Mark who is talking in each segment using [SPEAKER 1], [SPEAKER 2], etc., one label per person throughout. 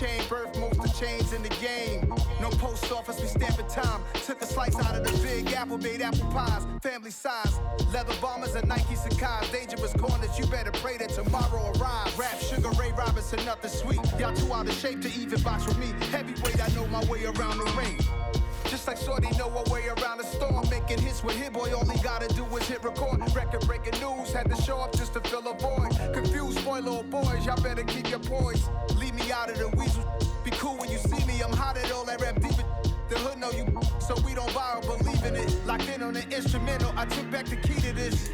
[SPEAKER 1] chain, birth most of chains in the game. No post office, we stamping time. Took a slice out of the big apple, made apple pies. Family size, leather bombers and Nike Sacai's. Dangerous corners, you better pray that tomorrow arrives. Rap, Sugar Ray Robinson, nothing sweet. Y'all too out of shape to even box with me. Heavyweight, I know my way around the ring. Just like Shorty know her way around the storm. Making hits with Hit Boy, all he gotta do is hit record. Record breaking news, had to show up just to fill a void. Confused boy, little boys, y'all better keep your poise. Leave me out of the weasel. Be cool when you see me, I'm hot at all that rap deep. The hood know you, so we don't borrow, believe in it. Locked in on the instrumental, I took back the key to this.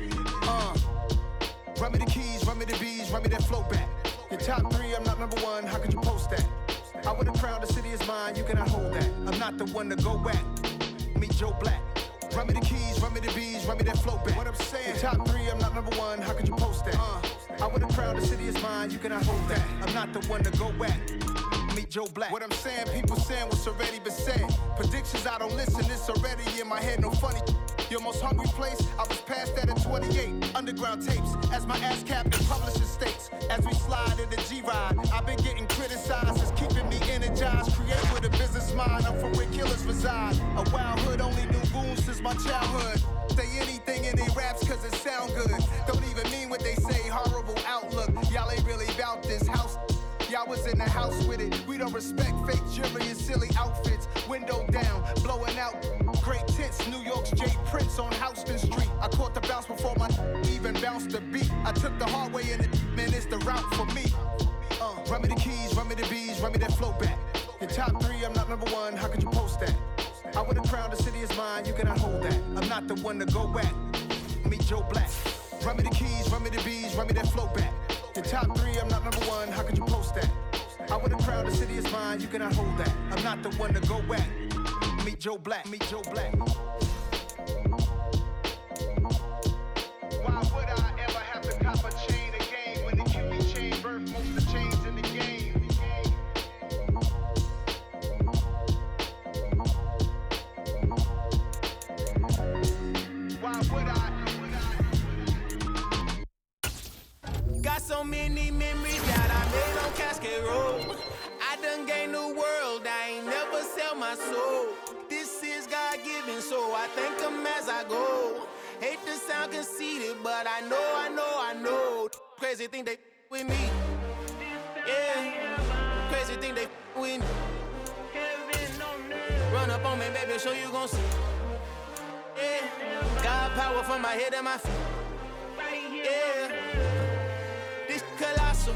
[SPEAKER 1] Run me the keys, run me the bees, run me that flow back. Your top 3, I'm not number 1, how could you post that? I would've crowned the city is mine, you cannot hold that. I'm not the one to go back. Meet Joe Black. Run me the keys, run me the bees, run me that flow back. What I'm saying, your top 3, I'm not number 1, how could you post that? I would've crowned the city is mine, you cannot hold that. I'm not the one to go back. Meet Joe Black. What I'm saying, people saying what's already been said. Predictions, I don't listen, it's already in my head, no funny. Your most hungry place, I was past that at 28. Underground tapes, as my ass captain publishing states. As we slide in the G-Ride, I've been getting criticized, it's keeping me energized. Create with a business mind, I'm from where killers reside. A wild hood, only knew goons since my childhood. Say anything in they raps cause it sound good. Don't even mean what they say, horrible outlook. Y'all ain't really about this house. Y'all was in the house with it. We don't respect fake jewelry and silly outfits. Window down, blowing out great tits. New York's J. Prince on Houston Street. I caught the bounce before my even bounced the beat. I took the hard way in it, man, it's the route for me. Run me the keys, run me the bees, run me that flow back. Your top 3, I'm not number 1, how could you post that? I would've crowned the city is mine, you cannot hold that. I'm not the one to go back. Meet Joe Black. Run me the keys, run me the bees, run me that flow back. Your top 3, I'm not number 1, how could you post that? I would've crowned the city is mine, you cannot hold that. I'm not the one to go back. Meet Joe Black, meet Joe Black. Why would I ever have to cop a chain again when the QB chain birth most of the chains in the game? Why would I?
[SPEAKER 2] Got so many memories that I made on Cascade Road. I done gained the world, I ain't never sell my soul. This is God-given, so I thank him as I go. Hate to sound conceited, but I know. Crazy thing they with me. Yeah, crazy thing they with me. Run up on me, baby, show you gon' see. Yeah, God power from my head and my feet. Yeah. Colossal.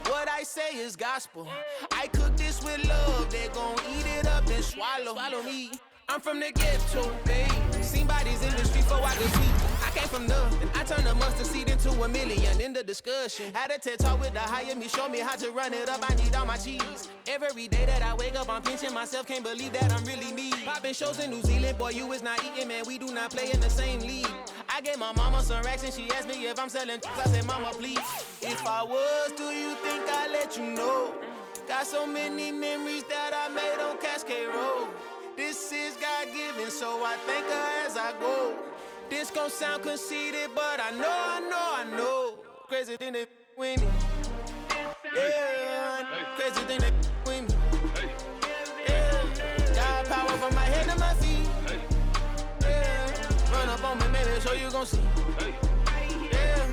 [SPEAKER 2] What I say is gospel. I cook this with love. They gon' eat it up and swallow me. I'm from the ghetto, babe. Seen bodies in the street before I could see. I came from nothing. I turned a mustard seed into a million. In the discussion, had a TED talk with the higher me. Show me how to run it up. I need all my cheese. Every day that I wake up, I'm pinching myself. Can't believe that I'm really me. Popping shows in New Zealand, boy, you is not eating, man. We do not play in the same league. I gave my mama some racks and she asked me if I'm selling. I said, mama, please. If I was, do you think I'd let you know? Got so many memories that I made on Cascade Road. This is God-given, so I thank her as I go. This gon' sound conceited, but I know. Crazy thing they with me. Yeah, crazy thing they with me. Yeah, got power from my head to my feet. Yeah, run up on me, maybe so you gon' see. Yeah.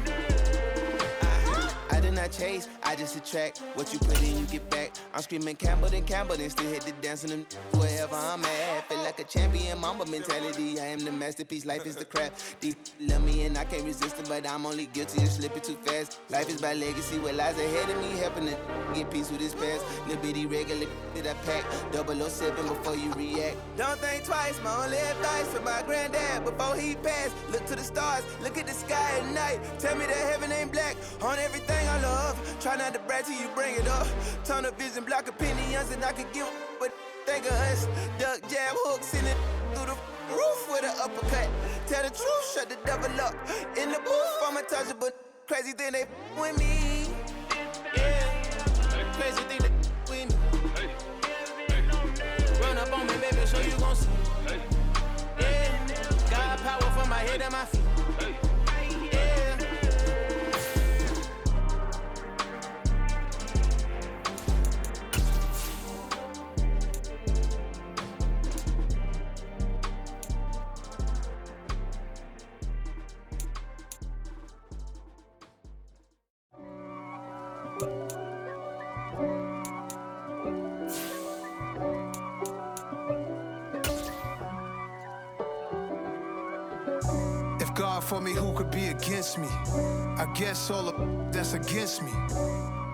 [SPEAKER 2] I did not chase, I just attract. What you put in, you get back. I'm screaming Campbell, then still hit the dance and them wherever I'm at. Feel like a champion, mamba mentality. I am the masterpiece, life is the crap. Deep love me and I can't resist it, but I'm only guilty of slipping too fast. Life is by legacy, what lies ahead of me, helping to get peace with his past. Little bitty regular that I pack, 007 before you react. Don't think twice, my only advice for my granddad before he passed. Look to the stars, look at the sky at night. Tell me that heaven ain't black on everything I love. Try not to brag till you bring it up. Tunnel vision, block opinions, and I could give but think of us. Duck jab hooks in it through the roof with an uppercut. Tell the truth, shut the devil up. In the booth, I'm untouchable. Crazy thing they with me. Yeah, crazy thing they with me. Run up on me, baby, so you gon' see. Yeah, got power from my head and my feet. Yeah.
[SPEAKER 1] If God for me, who could be against me? I guess all of that's against me.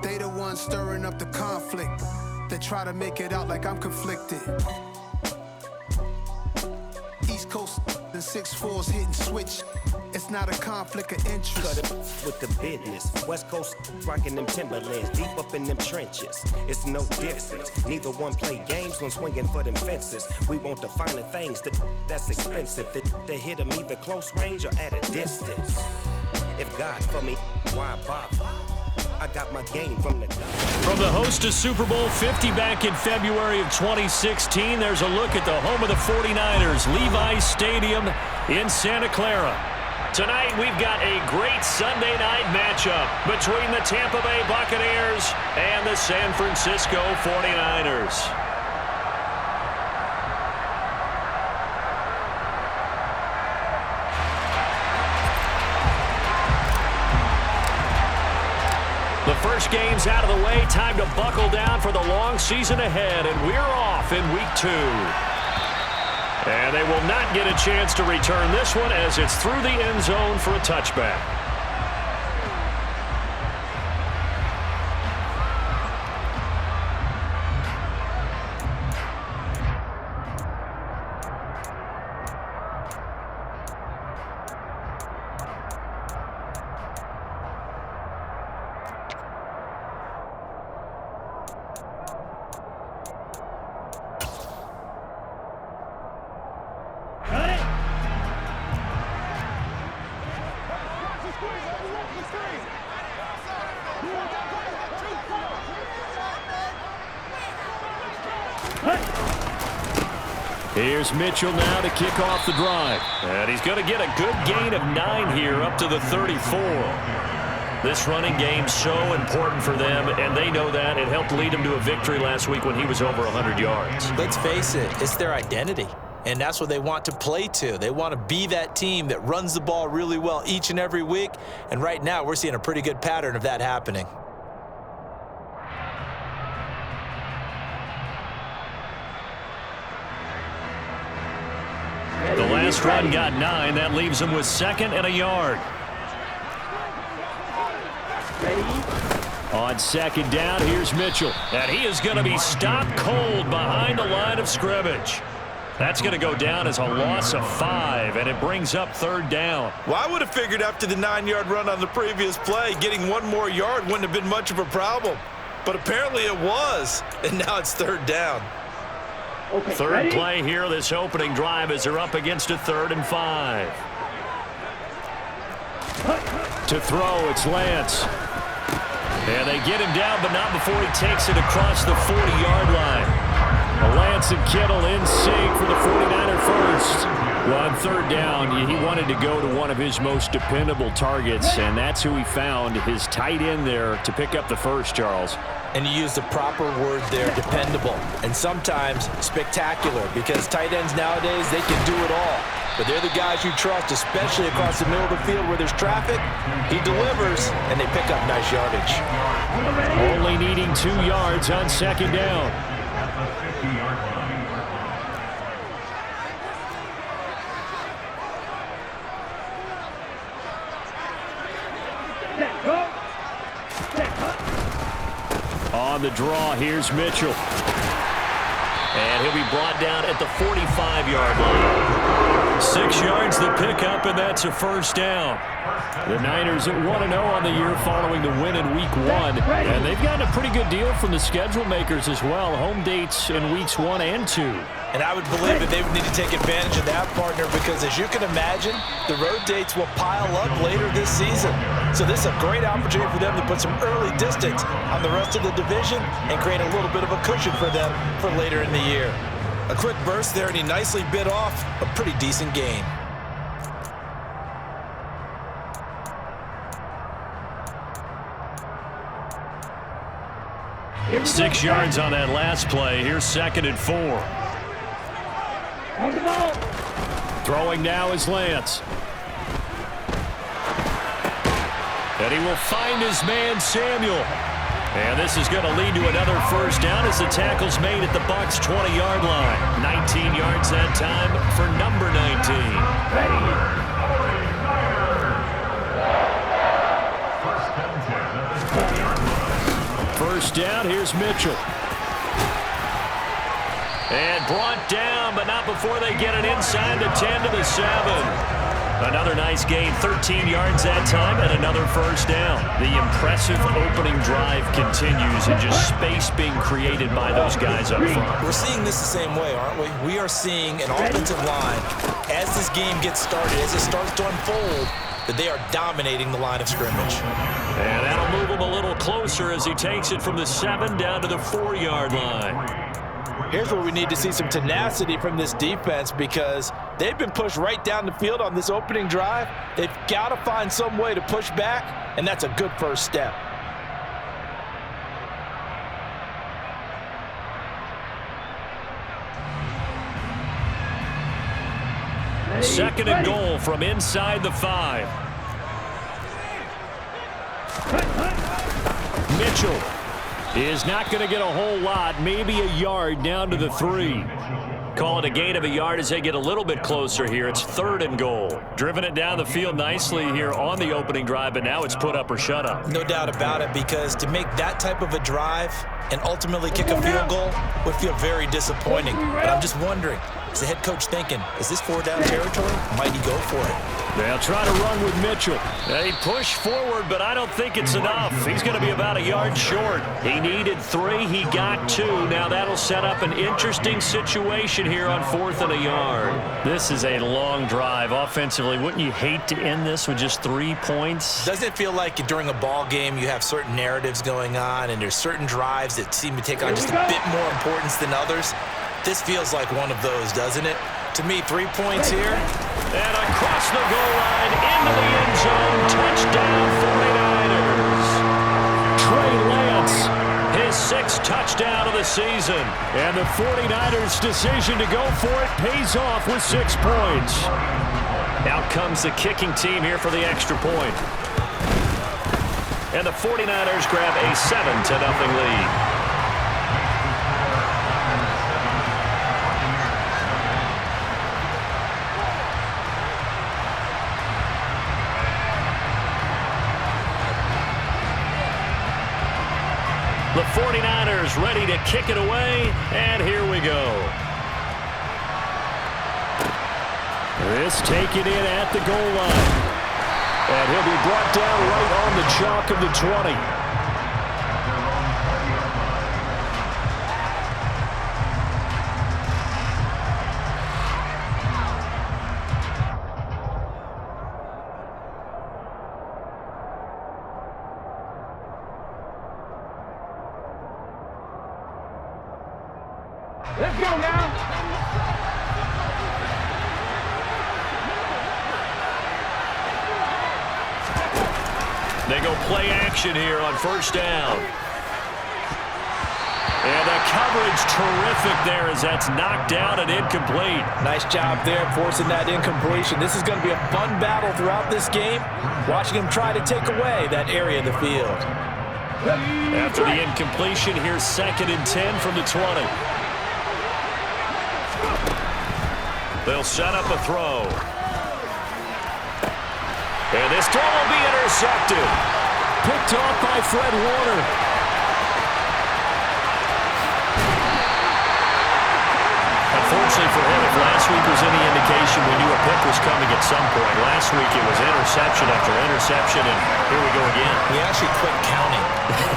[SPEAKER 1] They the ones stirring up the conflict. They try to make it out like I'm conflicted. East Coast and 6'4's hitting switch. It's not a conflict of interest.
[SPEAKER 3] Cut it with the business. West Coast rocking them Timberlands, deep up in them trenches. It's no difference. Neither one play games when swinging for them fences. We want the finer things that's expensive. They hit them either close range or at a distance. If God for me, why bother? I got my game from the top.
[SPEAKER 4] From the host to Super Bowl 50 back in February of 2016, there's a look at the home of the 49ers, Levi's Stadium in Santa Clara. Tonight, we've got a great Sunday night matchup between the Tampa Bay Buccaneers and the San Francisco 49ers. The first game's out of the way. Time to buckle down for the long season ahead, and we're off in week 2. And they will not get a chance to return this one as it's through the end zone for a touchback. Here's Mitchell now to kick off the drive. And he's going to get a good gain of 9 here up to the 34. This running game's so important for them, and they know that. It helped lead them to a victory last week when he was over 100 yards.
[SPEAKER 5] Let's face it, it's their identity. And that's what they want to play to. They want to be that team that runs the ball really well each and every week. And right now, we're seeing a pretty good pattern of that happening.
[SPEAKER 4] The last run got 9. That leaves him with 2nd and a yard. On 2nd down, here's Mitchell. And he is going to be stopped cold behind the line of scrimmage. That's going to go down as a loss of 5, and it brings up 3rd down.
[SPEAKER 5] Well, I would have figured after the 9-yard run on the previous play, getting 1 more yard wouldn't have been much of a problem. But apparently it was, and now it's 3rd down.
[SPEAKER 4] Okay, 3rd play here, this opening drive, as they're up against a 3rd and 5. To throw, it's Lance. And they get him down, but not before he takes it across the 40-yard line. Lance and Kittle in sync for the 49er first. Well, on 3rd down, he wanted to go to one of his most dependable targets, and that's who he found, his tight end there, to pick up the first, Charles.
[SPEAKER 5] And you use the proper word there, dependable, and sometimes spectacular, because tight ends nowadays, they can do it all. But they're the guys you trust, especially across the middle of the field where there's traffic. He delivers, and they pick up nice yardage.
[SPEAKER 4] Only needing 2 yards on 2nd down. On the draw, here's Mitchell. And he'll be brought down at the 45-yard line. 6 yards the pickup, and that's a 1st down. The Niners at 1-0 on the year following the win in Week 1. And they've gotten a pretty good deal from the schedule makers as well. Home dates in Weeks 1 and 2.
[SPEAKER 5] And I would believe that they would need to take advantage of that, partner, because as you can imagine, the road dates will pile up later this season. So this is a great opportunity for them to put some early distance on the rest of the division and create a little bit of a cushion for them for later in the year. A quick burst there, and he nicely bit off a pretty decent gain.
[SPEAKER 4] Here's 6 yards on that last play. Here's 2nd and 4. Throwing now is Lance. And he will find his man, Samuel. And this is going to lead to another 1st down as the tackle's made at the Bucs' 20-yard line. 19 yards that time for number 19. down. Here's Mitchell. And brought down, but not before they get it inside the 10 to the 7. Another nice gain, 13 yards that time, and another first down. The impressive opening drive continues, and just space being created by those guys up front.
[SPEAKER 5] We're seeing this the same way, aren't we? We are seeing an offensive line, as this game gets started, as it starts to unfold, that they are dominating the line of scrimmage.
[SPEAKER 4] And that'll move him a little closer as he takes it from the 7 down to the 4-yard line.
[SPEAKER 5] Here's where we need to see some tenacity from this defense, because they've been pushed right down the field on this opening drive. They've got to find some way to push back, and that's a good first step.
[SPEAKER 4] Second and goal from inside the 5. Mitchell is not going to get a whole lot, maybe a yard down to the 3. Call it a gain of a yard as they get a little bit closer here. It's 3rd and goal. Driven it down the field nicely here on the opening drive, but now it's put up or shut up.
[SPEAKER 5] No doubt about it, because to make that type of a drive and ultimately kick a field goal would feel very disappointing. But I'm just wondering, is the head coach thinking, is this 4-down territory? Might he go for it?
[SPEAKER 4] They'll try to run with Mitchell. They push forward, but I don't think it's enough. He's going to be about a yard short. He needed 3. He got 2. Now that'll set up an interesting situation here on 4th and a yard. This is a long drive offensively. Wouldn't you hate to end this with just 3 points?
[SPEAKER 5] Doesn't it feel like during a ball game you have certain narratives going on, and there's certain drives that seem to take on just a bit more importance than others? This feels like one of those, doesn't it? To me, 3 points here.
[SPEAKER 4] And across the goal line, into the end zone, touchdown 49ers. Trey Lance, his 6th touchdown of the season. And the 49ers' decision to go for it pays off with 6 points. Out comes the kicking team here for the extra point. And the 49ers grab a 7-0 lead. The 49ers ready to kick it away, and here we go. This taken in at the goal line. And he'll be brought down right on the chalk of the 20.
[SPEAKER 6] Let's go now.
[SPEAKER 4] They go play action here on 1st down. And the coverage terrific there as that's knocked down and incomplete.
[SPEAKER 5] Nice job there forcing that incompletion. This is going to be a fun battle throughout this game, watching him try to take away that area of the field.
[SPEAKER 4] After the incompletion, here's 2nd and 10 from the 20. They'll set up a throw. And this throw will be intercepted. Picked off by Fred Warner. Unfortunately for him, if last week was any indication, we knew a pick was coming at some point. Last week it was interception after interception, and here we go again.
[SPEAKER 5] We actually quit counting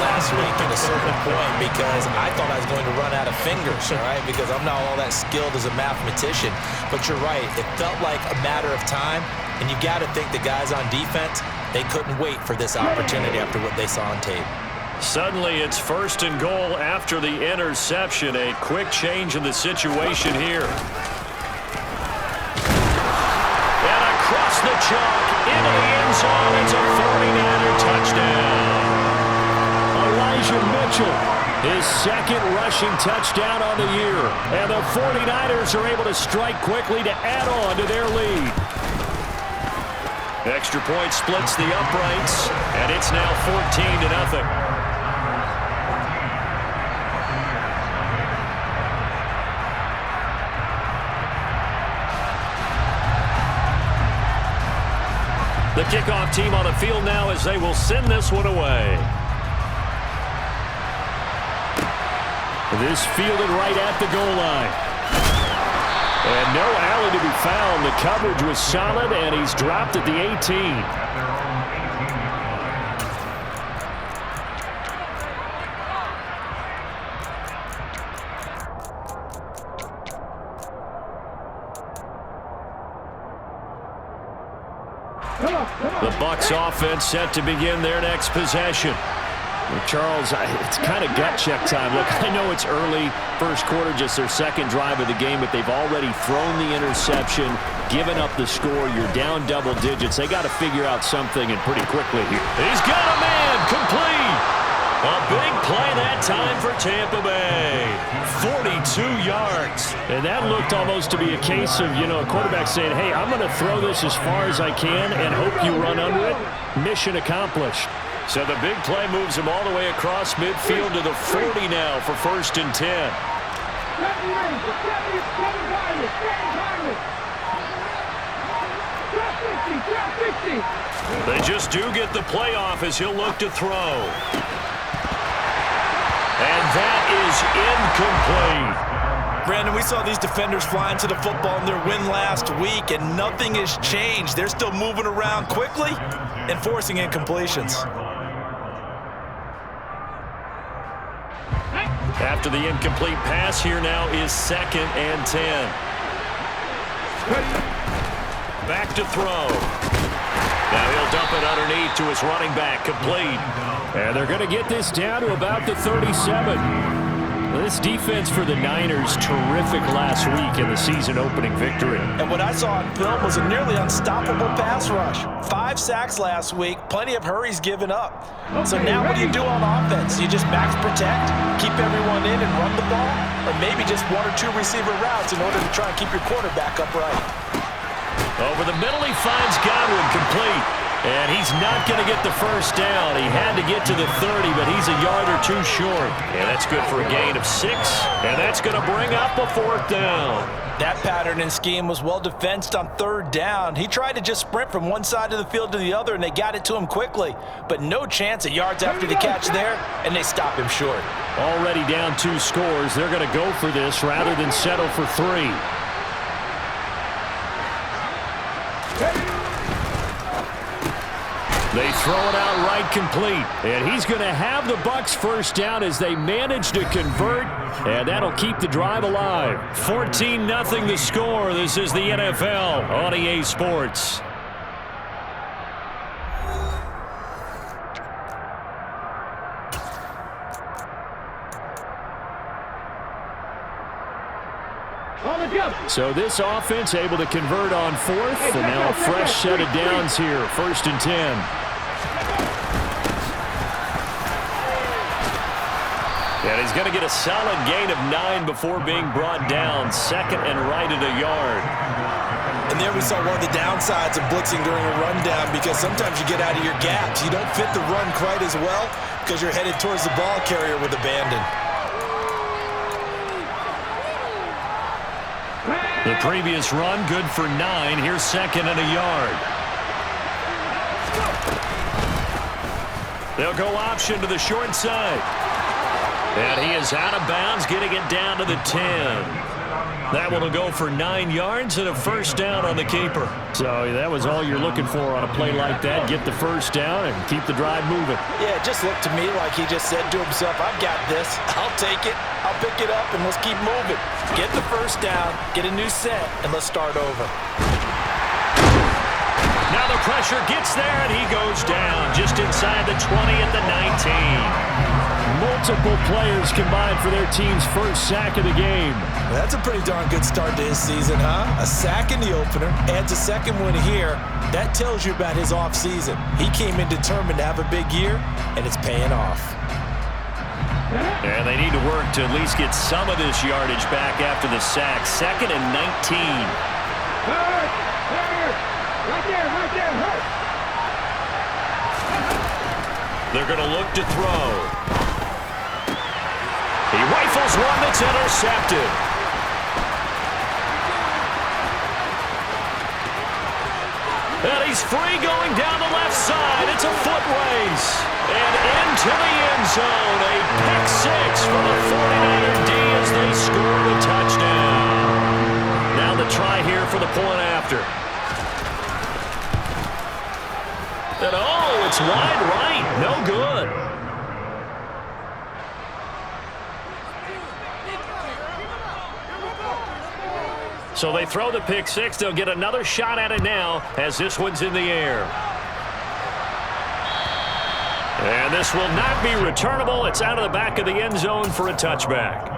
[SPEAKER 5] last week at a certain point because I thought I was going to run out of fingers, all right, because I'm not all that skilled as a mathematician. But you're right. It felt like a matter of time, and you got to think the guys on defense, they couldn't wait for this opportunity after what they saw on tape.
[SPEAKER 4] Suddenly it's 1st and goal after the interception. A quick change in the situation here. And across the chalk into the end zone. It's a 49er touchdown. Elijah Mitchell, his 2nd rushing touchdown on the year. And the 49ers are able to strike quickly to add on to their lead. Extra point splits the uprights, and it's now 14-0. The kickoff team on the field now as they will send this one away. This fielded right at the goal line. And no alley to be found. The coverage was solid, and he's dropped at the 18. The Bucs offense set to begin their next possession. Well, Charles, it's kind of gut check time. Look, I know it's early, first quarter, just their second drive of the game, but they've already thrown the interception, given up the score. You're down double digits. They got to figure out something, and pretty quickly here. He's got a man, complete. A big play that time for Tampa Bay. 42 yards. And that looked almost to be a case of, a quarterback saying, hey, I'm going to throw this as far as I can and hope you run under it. Mission accomplished. So the big play moves him all the way across midfield to the 40 now for 1st and 10. They just do get the playoff as he'll look to throw. And that is incomplete.
[SPEAKER 5] Brandon, we saw these defenders flying to the football in their win last week, and nothing has changed. They're still moving around quickly and forcing incompletions.
[SPEAKER 4] After the incomplete pass, here now is 2nd and 10. Back to throw. Now he'll dump it underneath to his running back, complete. And they're going to get this down to about the 37. This defense for the Niners, terrific last week in the season-opening victory.
[SPEAKER 5] And what I saw on film was a nearly unstoppable pass rush. 5 sacks last week, plenty of hurries given up. So now what do you do on offense? You just max protect, keep everyone in and run the ball? Or maybe just 1 or 2 receiver routes in order to try and keep your quarterback upright?
[SPEAKER 4] Over the middle, he finds Godwin, complete. And he's not going to get the first down. He had to get to the 30, but he's a yard or 2 short. And that's good for a gain of 6. And that's going to bring up a 4th down.
[SPEAKER 5] That pattern and scheme was well defensed on 3rd down. He tried to just sprint from one side of the field to the other, and they got it to him quickly. But no chance of yards after the catch there, and they stop him short.
[SPEAKER 4] Already down 2 scores. They're going to go for this rather than settle for 3. They throw it out right, complete. And he's going to have the Bucs first down as they manage to convert. And that'll keep the drive alive. 14-0 the score. This is the NFL on EA Sports. So this offense able to convert on 4th, and now a fresh set of downs here, 1st and 10. And he's going to get a solid gain of 9 before being brought down, 2nd and right at a yard.
[SPEAKER 5] And there we saw one of the downsides of blitzing during a rundown, because sometimes you get out of your gaps. You don't fit the run quite as well because you're headed towards the ball carrier with abandon.
[SPEAKER 4] The previous run, good for 9. Here's 2nd and a yard. They'll go option to the short side. And he is out of bounds, getting it down to the 10. That one will go for 9 yards and a first down on the keeper. So that was all you're looking for on a play like that. Get the first down and keep the drive moving.
[SPEAKER 5] Yeah, it just looked to me like he just said to himself, I've got this. I'll take it. I'll pick it up, and let's keep moving. Get the first down, get a new set, and let's start over.
[SPEAKER 4] Now the pressure gets there, and he goes down just inside the 20 at the 19. Multiple players combined for their team's first sack of the game.
[SPEAKER 5] That's a pretty darn good start to his season, huh? A sack in the opener, adds a second one here. That tells you about his offseason. He came in determined to have a big year, and it's paying off.
[SPEAKER 4] And they need to work to at least get some of this yardage back after the sack. 2nd and 19.
[SPEAKER 6] Right there.
[SPEAKER 4] They're going to look to throw. He rifles one that's intercepted. And he's free going down the left side. It's a foot race. And into the end zone. A pick six for the 49er D as they score the touchdown. Now the try here for the point after. And oh, it's wide right. No good. So they throw the pick six. They'll get another shot at it now as this one's in the air. And this will not be returnable. It's out of the back of the end zone for a touchback.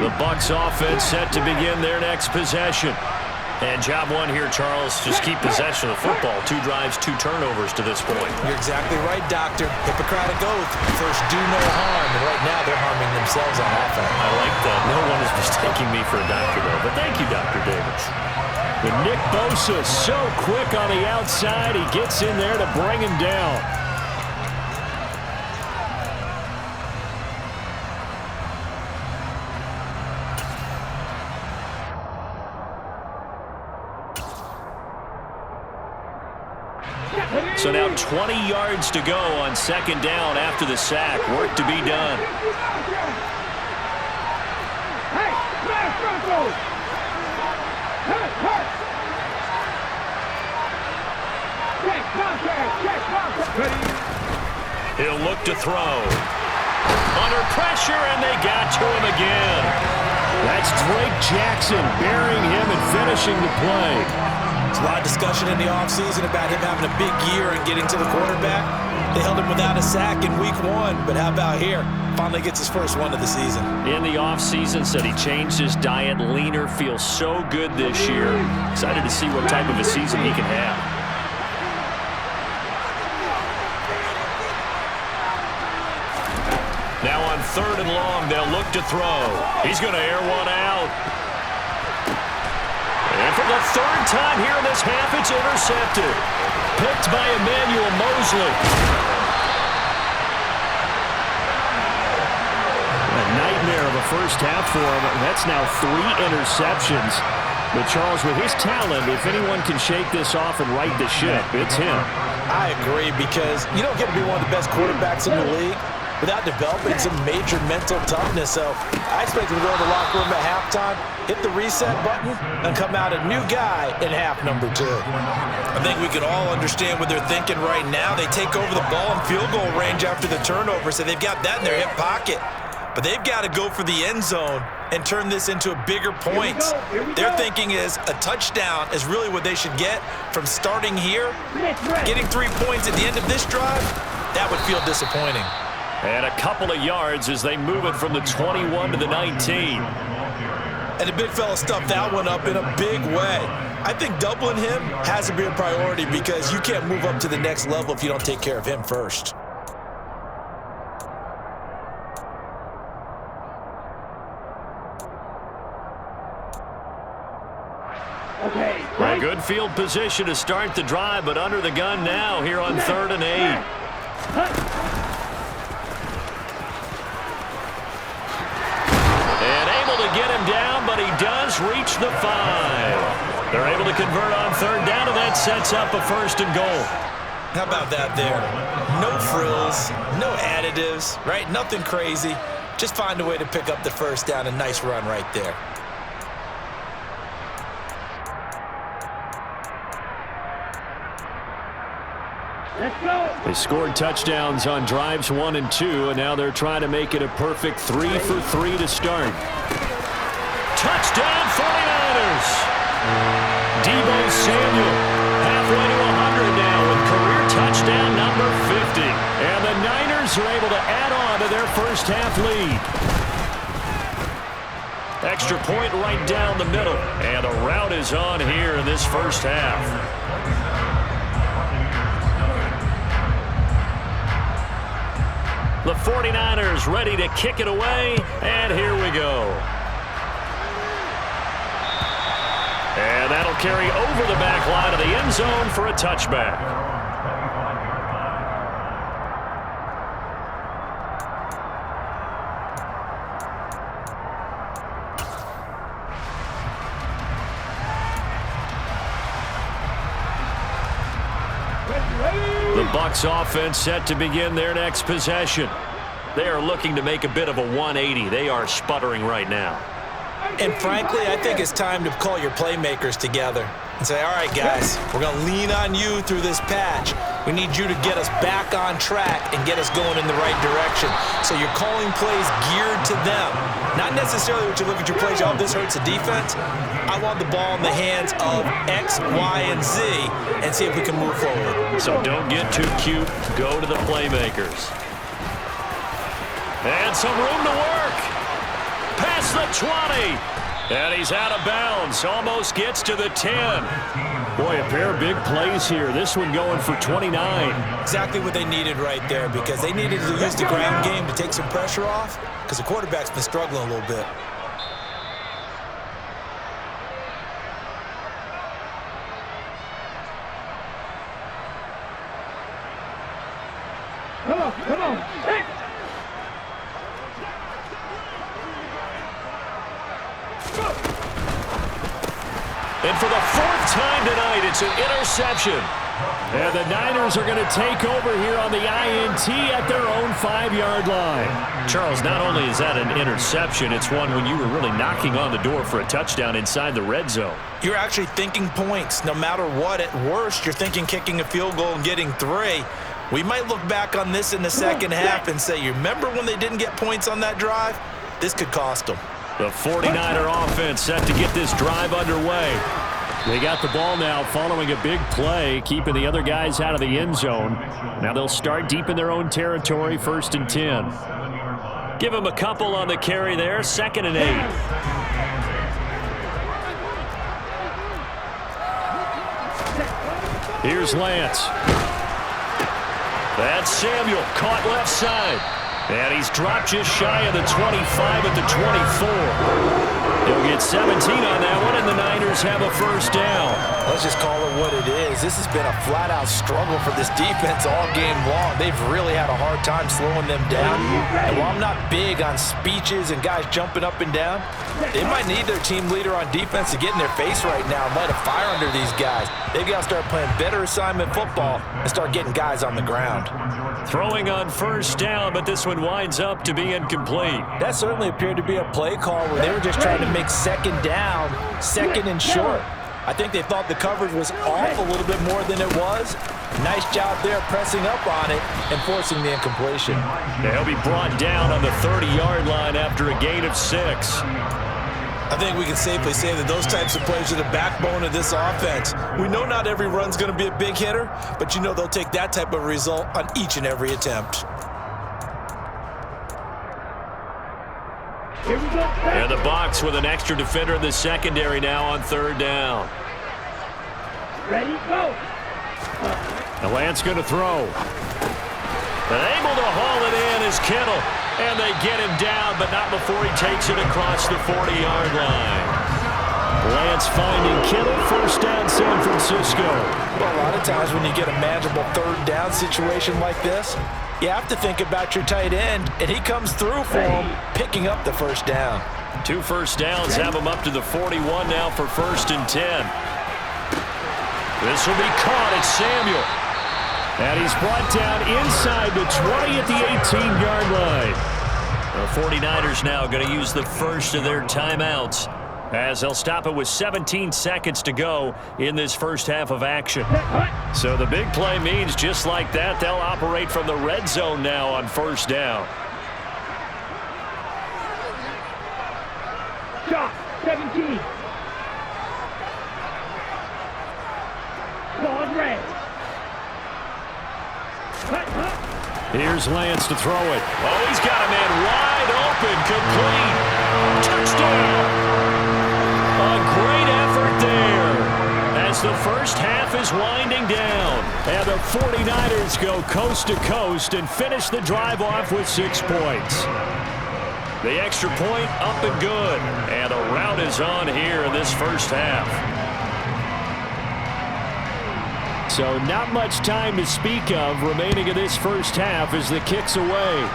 [SPEAKER 4] The Bucs offense set to begin their next possession. And job one here, Charles, just keep possession of the football. 2 drives, 2 turnovers to this point.
[SPEAKER 5] You're exactly right, Doctor. Hippocratic oath. First, do no harm. And right now, they're harming themselves on offense.
[SPEAKER 4] I like that. No one is mistaking me for a doctor, though. But thank you, Dr. Davis. But Nick Bosa, so quick on the outside. He gets in there to bring him down. So now 20 yards to go on second down after the sack. Work to be done. He'll look to throw. Under pressure, and they got to him again. That's Drake Jackson burying him and finishing the play.
[SPEAKER 5] There's a lot of discussion in the offseason about him having a big year and getting to the quarterback. They held him without a sack in week 1, but how about here? Finally gets his first one of the season.
[SPEAKER 4] In the offseason, said he changed his diet, leaner, feels so good this year. Excited to see what type of a season he can have. Now on 3rd and long, they'll look to throw. He's going to air one out. And for the 3rd time here in this half, it's intercepted. Picked by Emmanuel Mosley. A nightmare of a first half for him. That's now 3 interceptions. But Charles, with his talent, if anyone can shake this off and right the ship, it's him.
[SPEAKER 5] I agree, because you don't get to be one of the best quarterbacks in the league without developing some major mental toughness. So I expect him to go to the locker room at halftime, hit the reset button, and come out a new guy in half number 2.
[SPEAKER 7] I think we can all understand what they're thinking right now. They take over the ball in field goal range after the turnover, so they've got that in their hip pocket. But they've got to go for the end zone and turn this into a bigger point. Their thinking is a touchdown is really what they should get from starting here. Getting 3 points at the end of this drive, that would feel disappointing.
[SPEAKER 4] And a couple of yards as they move it from the 21 to the 19.
[SPEAKER 5] And the big fella stuffed that one up in a big way. I think doubling him has to be a priority, because you can't move up to the next level if you don't take care of him first.
[SPEAKER 4] A good field position to start the drive, but under the gun now here on 3rd and 8. Get him down, but he does reach the 5. They're able to convert on 3rd down, and that sets up a 1st and goal.
[SPEAKER 7] How about that there? No frills, no additives, right? Nothing crazy. Just find a way to pick up the 1st down. A nice run right there.
[SPEAKER 4] They scored touchdowns on drives 1 and 2, and now they're trying to make it a perfect 3 for 3 to start. Touchdown 49ers! Deebo Samuel halfway to 100 now with career touchdown number 50. And the Niners are able to add on to their first half lead. Extra point right down the middle. And the route is on here in this first half. The 49ers ready to kick it away, and here we go. And that'll carry over the back line of the end zone for a touchback. Bucs offense set to begin their next possession. They are looking to make a bit of a 180. They are sputtering right now.
[SPEAKER 5] And frankly, I think it's time to call your playmakers together and say, all right, guys, we're going to lean on you through this patch. We need you to get us back on track and get us going in the right direction. So you're calling plays geared to them. Not necessarily what you look at your plays, oh, this hurts the defense. I want the ball in the hands of X, Y, and Z and see if we can move forward.
[SPEAKER 4] So don't get too cute. Go to the playmakers. And some room to work. Past the 20. And he's out of bounds. Almost gets to the 10. Boy, a pair of big plays here. This one going for 29.
[SPEAKER 5] Exactly what they needed right there, because they needed to use the ground game to take some pressure off, because the quarterback's been struggling a little bit.
[SPEAKER 6] Come on. Hey.
[SPEAKER 4] And for the fourth time tonight, it's an interception. And the Niners are going to take over here on the INT at their own 5-yard line. Charles, not only is that an interception, it's one when you were really knocking on the door for a touchdown inside the red zone.
[SPEAKER 5] You're actually thinking points. No matter what, at worst, you're thinking kicking a field goal and getting 3. We might look back on this in the second half and say, you remember when they didn't get points on that drive? This could cost them.
[SPEAKER 4] The 49er offense set to get this drive underway. They got the ball now following a big play, keeping the other guys out of the end zone. Now they'll start deep in their own territory, 1st and 10. Give them a couple on the carry there, 2nd and 8. Here's Lance. That's Samuel, caught left side. And he's dropped just shy of the 25 at the 24. He'll get 17 on that one, and the Niners have a first down.
[SPEAKER 5] Let's just call it what it is. This has been a flat-out struggle for this defense all game long. They've really had a hard time slowing them down. And while I'm not big on speeches and guys jumping up and down, they might need their team leader on defense to get in their face right now and light a fire under these guys. They've got to start playing better assignment football and start getting guys on the ground.
[SPEAKER 4] Throwing on first down, but this one winds up to be incomplete.
[SPEAKER 5] That certainly appeared to be a play call where they were just trying to make second down, 2nd and short. I think they thought the coverage was off a little bit more than it was. Nice job there pressing up on it and forcing the incompletion.
[SPEAKER 4] They'll be brought down on the 30-yard line after a gain of 6.
[SPEAKER 7] I think we can safely say that those types of plays are the backbone of this offense. We know not every run's going to be a big hitter, but you know they'll take that type of result on each and every attempt.
[SPEAKER 6] Here we go.
[SPEAKER 4] And the Bucs with an extra defender in the secondary now on 3rd down.
[SPEAKER 6] Ready, go.
[SPEAKER 4] The Lance going to throw. And able to haul it in is Kittle. And they get him down, but not before he takes it across the 40-yard line. Lance finding Kittle, first down San Francisco.
[SPEAKER 5] Well, a lot of times when you get a manageable 3rd down situation like this, you have to think about your tight end, and he comes through for him, picking up the first down.
[SPEAKER 4] 2 first downs have him up to the 41 now for 1st and 10. This will be caught at Samuel. And he's brought down inside the 20 at the 18-yard line. The 49ers now going to use the first of their timeouts as they'll stop it with 17 seconds to go in this first half of action. So the big play means just like that, they'll operate from the red zone now on 1st down.
[SPEAKER 6] Shot, 17. Ball is red.
[SPEAKER 4] Here's Lance to throw it. Oh, he's got a man wide open, complete. Touchdown! A great effort there as the first half is winding down. And the 49ers go coast to coast and finish the drive off with 6 points. The extra point up and good. And a rout is on here in this first half. So not much time to speak of remaining in this first half as the kick's away.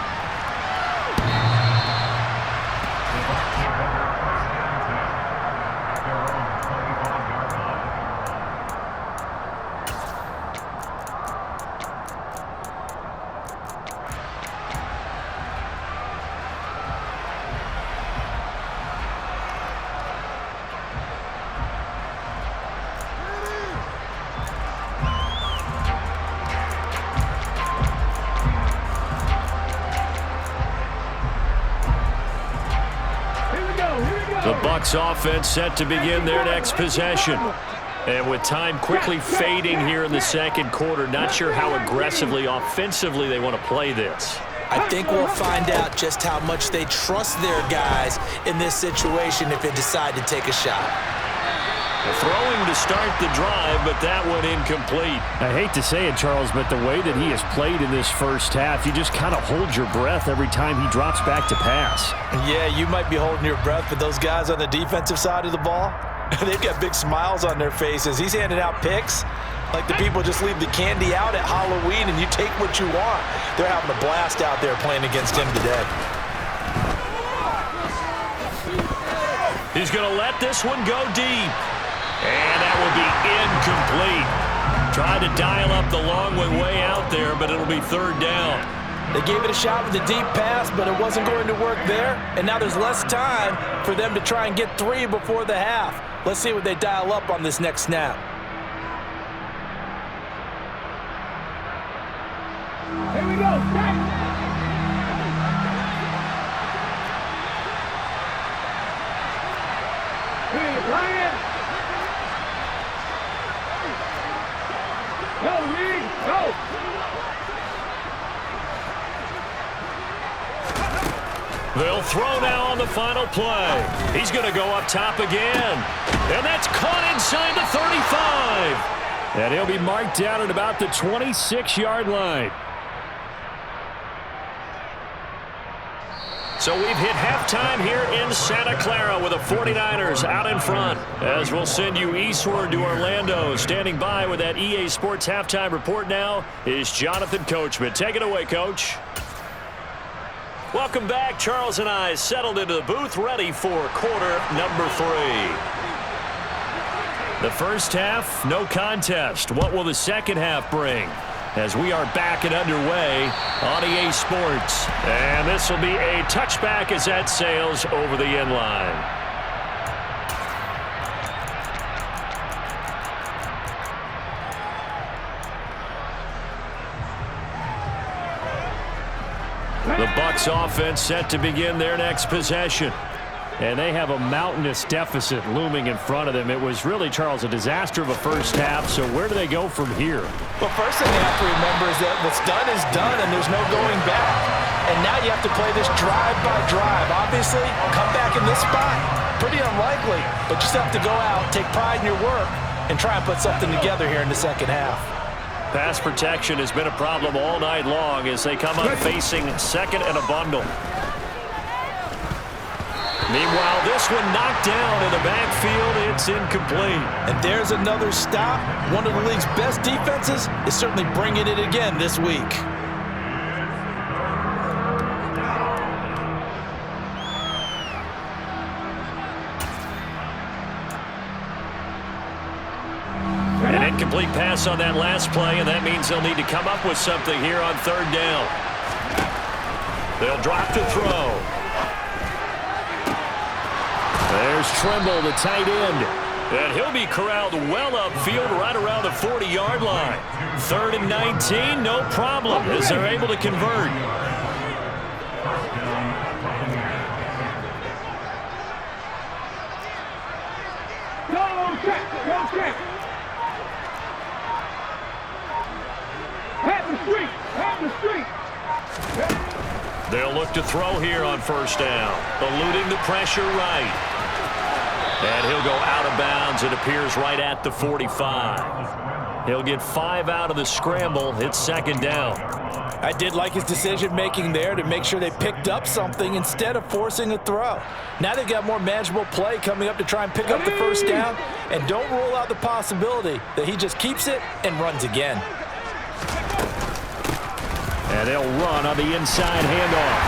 [SPEAKER 4] The Bucs offense set to begin their next possession. And with time quickly fading here in the second quarter, not sure how aggressively, offensively they want to play this.
[SPEAKER 5] I think we'll find out just how much they trust their guys in this situation if they decide to take a shot.
[SPEAKER 4] Throwing to start the drive, but that one incomplete.
[SPEAKER 8] I hate to say it, Charles, but the way that he has played in this first half, you just kind of hold your breath every time he drops back to pass.
[SPEAKER 5] Yeah, you might be holding your breath, but those guys on the defensive side of the ball, they've got big smiles on their faces. He's handing out picks like the people just leave the candy out at Halloween and you take what you want. They're having a blast out there playing against him today.
[SPEAKER 4] He's going to let this one go deep. And that will be incomplete. Tried to dial up the long one way out there, but it'll be third down.
[SPEAKER 5] They gave it a shot with a deep pass, but it wasn't going to work there. And now there's less time for them to try and get 3 before the half. Let's see what they dial up on this next snap.
[SPEAKER 6] Here we go. Hey, Ryan. Go, Lee, go!
[SPEAKER 4] They'll throw now on the final play. He's going to go up top again. And that's caught inside the 35.
[SPEAKER 8] And he'll be marked down at about the 26-yard line.
[SPEAKER 4] So we've hit halftime here in Santa Clara with the 49ers out in front. As we'll send you eastward to Orlando. Standing by with that EA Sports halftime report now is Jonathan Coachman. Take it away, Coach. Welcome back. Charles and I settled into the booth ready for quarter number 3. The first half, no contest. What will the second half bring? As we are back and underway on EA Sports. And this will be a touchback as that sails over the end line. The Bucs offense set to begin their next possession.
[SPEAKER 8] And they have a mountainous deficit looming in front of them. It was really, Charles, a disaster of a first half. So where do they go from here?
[SPEAKER 5] Well, first thing you have to remember is that what's done is done, and there's no going back. And now you have to play this drive by drive. Obviously, come back in this spot, pretty unlikely. But you still have to go out, take pride in your work, and try and put something together here in the second half.
[SPEAKER 4] Pass protection has been a problem all night long as they come up facing second and a bundle. Meanwhile, this one knocked down in the backfield. It's incomplete.
[SPEAKER 5] And there's another stop. One of the league's best defenses is certainly bringing it again this week.
[SPEAKER 4] An incomplete pass on that last play, and that means they'll need to come up with something here on third down. They'll drop to throw.
[SPEAKER 8] There's Trimble, the tight end.
[SPEAKER 4] And he'll be corralled well upfield right around the 40-yard line. 3rd and 19, no problem, as they're able to convert.
[SPEAKER 6] Go check, go check. Have the street, have the street.
[SPEAKER 4] They'll look to throw here on first down. Eluding the pressure right. And he'll go out of bounds. It appears right at the 45. He'll get 5 out of the scramble. It's second down.
[SPEAKER 5] I did like his decision-making there to make sure they picked up something instead of forcing a throw. Now they've got more manageable play coming up to try and pick up the first down. And don't rule out the possibility that he just keeps it and runs again.
[SPEAKER 8] And they'll run on the inside handoff.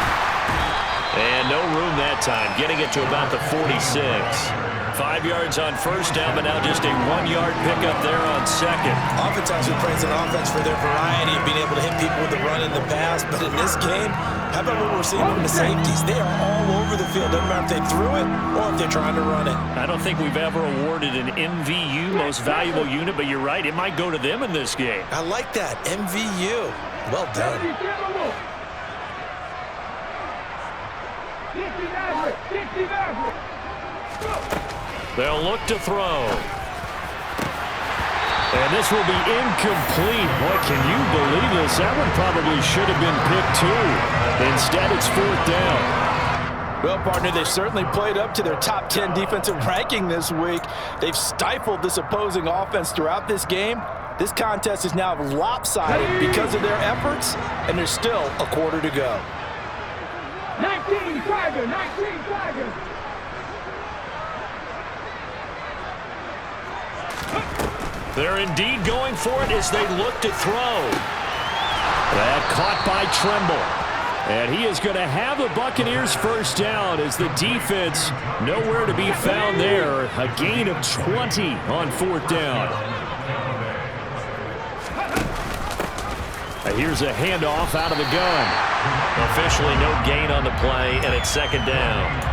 [SPEAKER 4] And no room that time, getting it to about the 46. 5 yards on first down, but now just a 1-yard pickup there on second.
[SPEAKER 5] Oftentimes we praise an offense for their variety of being able to hit people with the run in the pass, but in this game, how about what we're seeing from the safeties? They are all over the field. Doesn't matter if they threw it or if they're trying to run it.
[SPEAKER 8] I don't think we've ever awarded an MVU, most valuable unit, but you're right, it might go to them in this game.
[SPEAKER 5] I like that, MVU. Well done.
[SPEAKER 6] 60 Maverick.
[SPEAKER 4] They'll look to throw. And this will be incomplete. Boy, can you believe this? That one probably should have been picked too. Instead, it's 4th down.
[SPEAKER 5] Well, partner, they certainly played up to their top 10 defensive ranking this week. They've stifled this opposing offense throughout this game. This contest is now lopsided because of their efforts, and there's still a quarter to go.
[SPEAKER 6] 19 Tiger, 19 Tiger.
[SPEAKER 4] They're indeed going for it as they look to throw. That caught by Tremble. And he is going to have the Buccaneers first down as the defense nowhere to be found there. A gain of 20 on 4th down. Here's a handoff out of the gun. Officially no gain on the play, and it's 2nd down.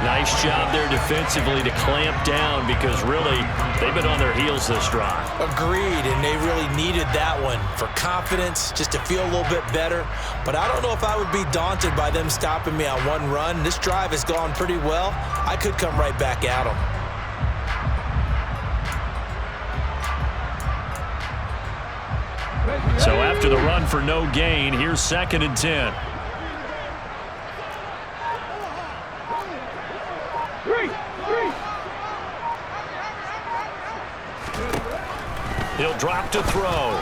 [SPEAKER 4] Nice job there defensively to clamp down because really they've been on their heels this drive.
[SPEAKER 7] Agreed, and they really needed that one for confidence, just to feel a little bit better. But I don't know if I would be daunted by them stopping me on one run. This drive has gone pretty well. I could come right back at them.
[SPEAKER 4] So after the run for no gain, here's 2nd and 10. He'll drop to throw.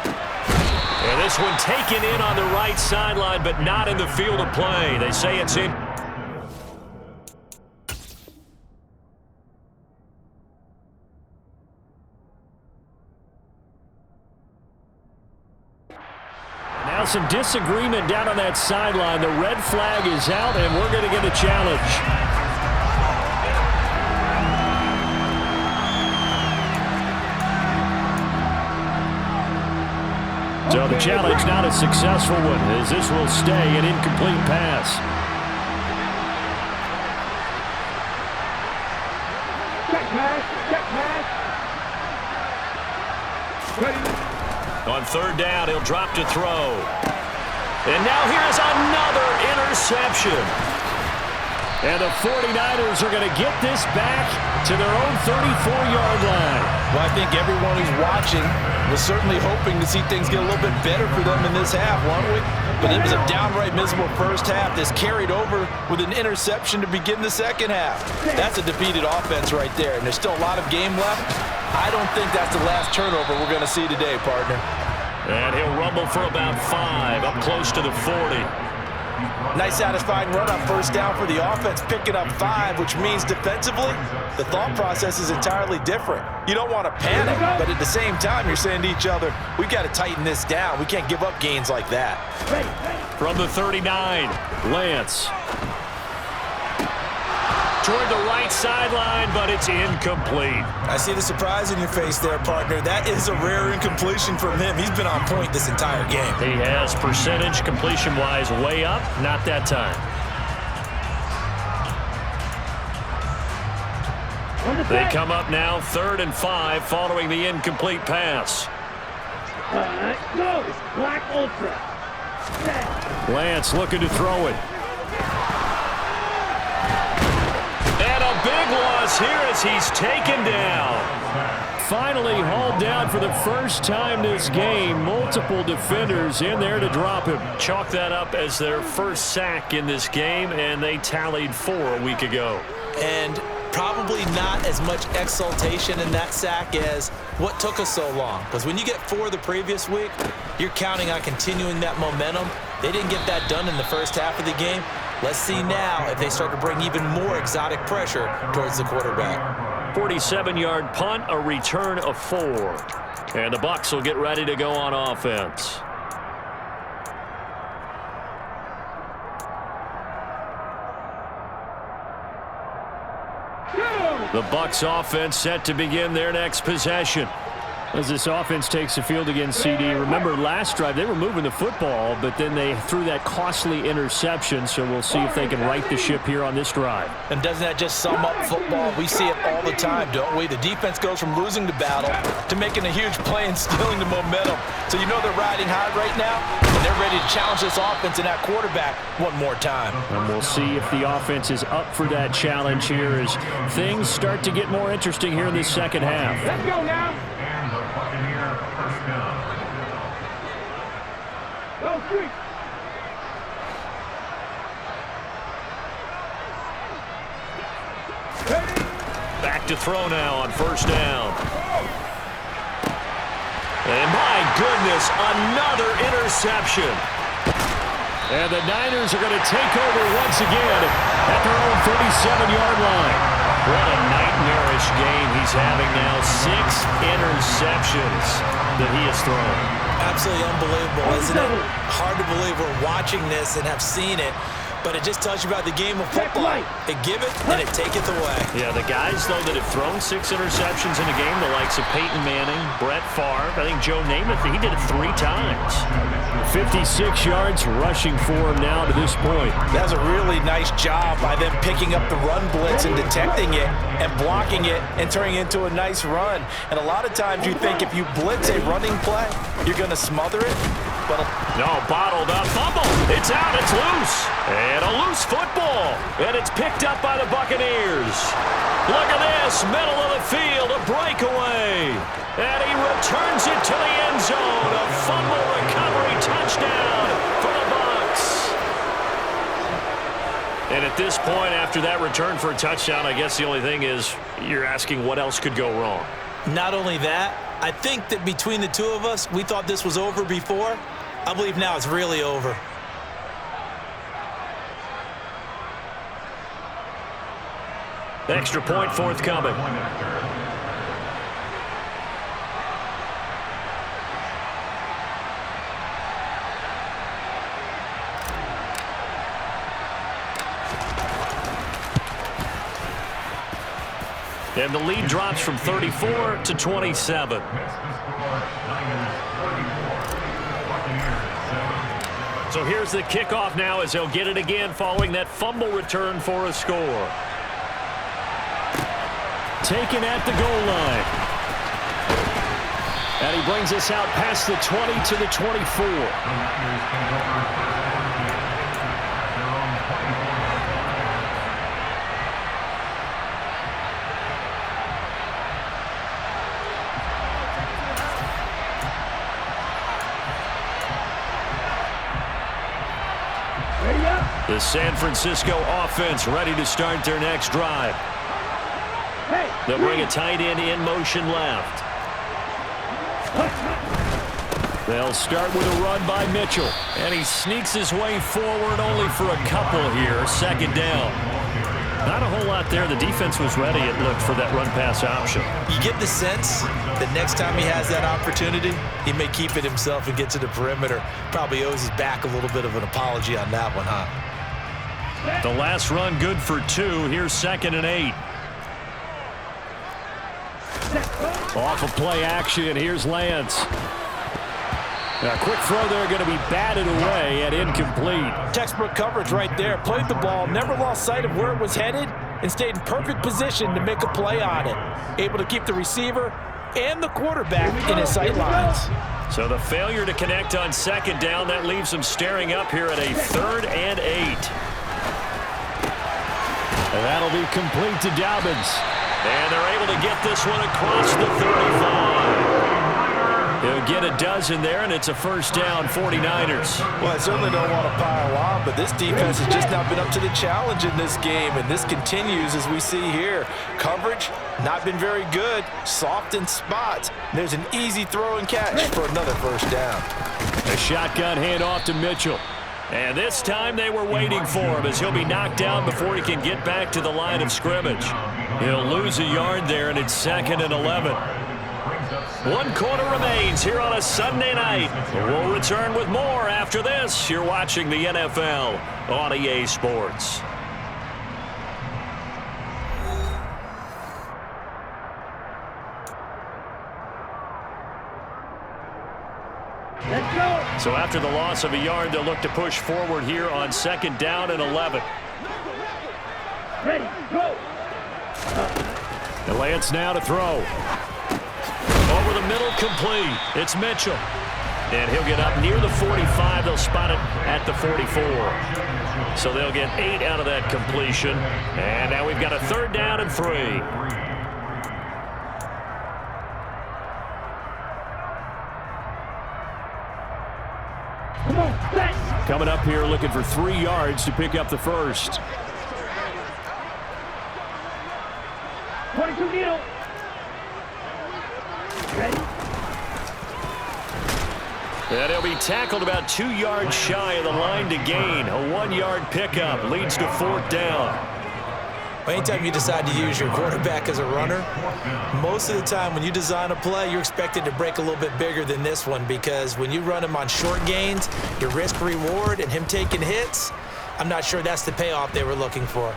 [SPEAKER 4] And this one taken in on the right sideline, but not in the field of play. They say it's in. Now some disagreement down on that sideline. The red flag is out, and we're going to get a challenge. So the challenge not a successful one, as this will stay an incomplete pass.
[SPEAKER 6] Check pass, check pass.
[SPEAKER 4] On 3rd down, he'll drop to throw. And now here's another interception. And the 49ers are going to get this back to their own 34-yard line.
[SPEAKER 5] Well, I think everyone who's watching was certainly hoping to see things get a little bit better for them in this half, weren't we? But it was a downright miserable first half that's carried over with an interception to begin the second half. That's a defeated offense right there, and there's still a lot of game left. I don't think that's the last turnover we're going to see today, partner.
[SPEAKER 4] And he'll rumble for about 5, up close to the 40.
[SPEAKER 5] Nice satisfying run on first down for the offense, picking up 5, which means defensively, the thought process is entirely different. You don't want to panic, but at the same time, you're saying to each other, we've got to tighten this down. We can't give up gains like that.
[SPEAKER 4] From the 39, Lance. Toward the right sideline, but it's incomplete.
[SPEAKER 7] I see the surprise in your face there, partner. That is a rare incompletion from him. He's been on point this entire game.
[SPEAKER 4] He has percentage completion-wise way up, not that time. They come up now 3rd and 5 following the incomplete pass.
[SPEAKER 6] Go, Black Ultra.
[SPEAKER 4] Lance looking to throw it. And a big loss here as he's taken down. Finally hauled down for the first time this game. Multiple defenders in there to drop him. Chalk that up as their first sack in this game, and they tallied 4 a week ago.
[SPEAKER 7] And probably not as much exultation in that sack as what took us so long. Because when you get 4 the previous week, you're counting on continuing that momentum. They didn't get that done in the first half of the game. Let's see now if they start to bring even more exotic pressure towards the quarterback.
[SPEAKER 4] 47-yard punt, a return of 4. And the Bucs will get ready to go on offense. The Bucs offense set to begin their next possession.
[SPEAKER 8] As this offense takes the field against CD, remember last drive they were moving the football, but then they threw that costly interception, so we'll see if they can right the ship here on this drive.
[SPEAKER 5] And doesn't that just sum up football? We see it all the time, don't we? The defense goes from losing the battle to making a huge play and stealing the momentum. So you know they're riding high right now, and they're ready to challenge this offense and that quarterback one more time.
[SPEAKER 8] And we'll see if the offense is up for that challenge here as things start to get more interesting here in this second half.
[SPEAKER 6] Let's go now. Go, street.
[SPEAKER 4] Back to throw now on first down. And my goodness, another interception. And the Niners are going to take over once again at their own 37-yard line. What a nightmarish game he's having now. 6 interceptions that he has thrown.
[SPEAKER 5] Absolutely unbelievable, isn't it? Hard to believe we're watching this and have seen it, but it just tells you about the game of football. It give it and it taketh away.
[SPEAKER 4] Yeah, the guys, though, that have thrown 6 interceptions in a game, the likes of Peyton Manning, Brett Favre, I think Joe Namath, he did it 3 times.
[SPEAKER 8] 56 yards rushing for him now to this point.
[SPEAKER 5] That's a really nice job by them picking up the run blitz and detecting it and blocking it and turning it into a nice run. And a lot of times you think if you blitz a running play, you're going to smother it. But
[SPEAKER 4] no, bottled up, fumble. It's out, it's loose. And a loose football. And it's picked up by the Buccaneers. Look at this, middle of the field, a breakaway. And he returns it to the end zone. A fumble recovery touchdown for the Bucs. And at this point, after that return for a touchdown, I guess the only thing is you're asking what else could go wrong.
[SPEAKER 5] Not only that, I think that between the two of us, we thought this was over before. I believe now it's really over.
[SPEAKER 4] Extra point forthcoming. And the lead drops from 34 to 27. So here's the kickoff now as he'll get it again following that fumble return for a score.
[SPEAKER 8] Taken at the goal line. And he brings us out past the 20 to the 24.
[SPEAKER 4] The San Francisco offense ready to start their next drive. They'll bring a tight end in motion left. They'll start with a run by Mitchell. And he sneaks his way forward only for a couple here. Second down. Not a whole lot there. The defense was ready, it looked, for that run-pass option.
[SPEAKER 5] You get the sense that next time he has that opportunity, he may keep it himself and get to the perimeter. Probably owes his back a little bit of an apology on that one, huh?
[SPEAKER 4] The last run good for 2. Here's 2nd and 8.
[SPEAKER 8] Off of play action, here's Lance. A quick throw there, going to be batted away and incomplete.
[SPEAKER 5] Textbook coverage right there. Played the ball, never lost sight of where it was headed, and stayed in perfect position to make a play on it. Able to keep the receiver and the quarterback in his sight lines.
[SPEAKER 4] So the failure to connect on 2nd down, that leaves them staring up here at a 3rd and 8.
[SPEAKER 8] And that'll be complete to Dobbins.
[SPEAKER 4] And they're able to get this one across the 35. He'll get a dozen there, and it's a first down, 49ers.
[SPEAKER 5] Well, I certainly don't want to pile on, but this defense has just not been up to the challenge in this game, and this continues as we see here. Coverage, not been very good, soft in spots. There's an easy throw and catch for another first down.
[SPEAKER 8] A shotgun handoff to Mitchell.
[SPEAKER 4] And this time they were waiting for him as he'll be knocked down before he can get back to the line of scrimmage. He'll lose a yard there, and it's 2nd and 11. 1 quarter remains here on a Sunday night. We'll return with more after this. You're watching the NFL on EA Sports. So after the loss of a yard, they'll look to push forward here on 2nd down and 11.
[SPEAKER 6] Ready, go.
[SPEAKER 4] The Lance now to throw. Over the middle, complete. It's Mitchell. And he'll get up near the 45. They'll spot it at the 44. So they'll get 8 out of that completion. And now we've got a 3rd down and 3. Coming up here looking for 3 yards to pick up the first.
[SPEAKER 6] 22 needle. Ready.
[SPEAKER 4] And he'll be tackled about 2 yards shy of the line to gain. A 1-yard pickup leads to 4th down.
[SPEAKER 5] Anytime you decide to use your quarterback as a runner, most of the time when you design a play, you're expected to break a little bit bigger than this one, because when you run him on short gains, your risk-reward and him taking hits, I'm not sure that's the payoff they were looking for.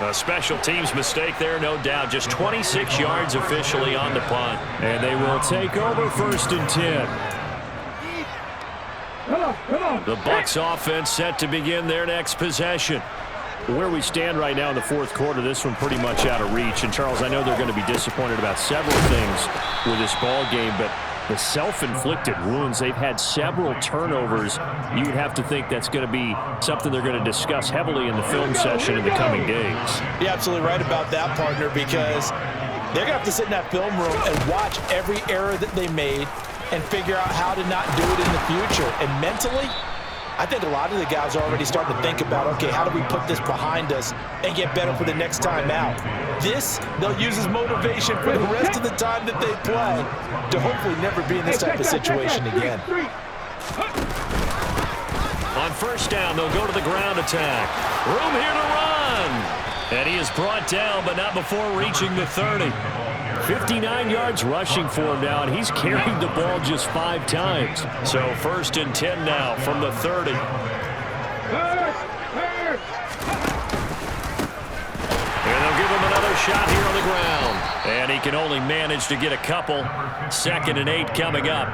[SPEAKER 4] A special teams mistake there, no doubt. Just 26 yards officially on the punt. And they will take over 1st and 10.
[SPEAKER 6] Come on.
[SPEAKER 4] The Bucs offense set to begin their next possession. Where we stand right now in the 4th quarter, this one pretty much out of reach. And, Charles, I know they're going to be disappointed about several things with this ball game, but the self-inflicted wounds, they've had several turnovers. You would have to think that's going to be something they're going to discuss heavily in the film session in the coming days.
[SPEAKER 5] You're absolutely right about that, partner, because they're going to have to sit in that film room and watch every error that they made and figure out how to not do it in the future. And mentally, I think a lot of the guys are already starting to think about, okay, how do we put this behind us and get better for the next time out? This, they'll use as motivation for the rest of the time that they play to hopefully never be in this type of situation again.
[SPEAKER 4] On 1st down, they'll go to the ground attack. Room here to run. And he is brought down, but not before reaching the 30. 59 yards rushing for him now, and he's carried the ball just 5 times. So 1st and 10 now from the 30. And they'll give him another shot here on the ground. And he can only manage to get a couple. 2nd and 8 coming up.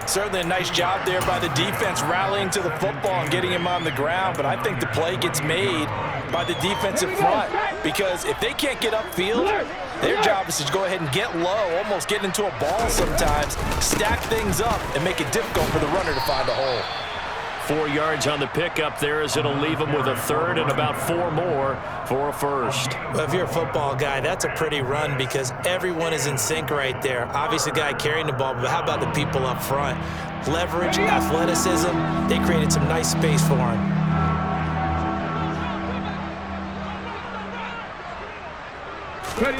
[SPEAKER 5] Certainly a nice job there by the defense rallying to the football and getting him on the ground, but I think the play gets made by the defensive front, because if they can't get upfield, their job is to go ahead and get low, almost get into a ball sometimes, stack things up, and make it difficult for the runner to find a hole.
[SPEAKER 4] 4 yards on the pickup there, as it'll leave him with a 3rd and about 4 more for a 1st.
[SPEAKER 5] Well, if you're a football guy, that's a pretty run, because everyone is in sync right there. Obviously, the guy carrying the ball, but how about the people up front? Leverage, athleticism, they created some nice space for him.
[SPEAKER 6] Ready.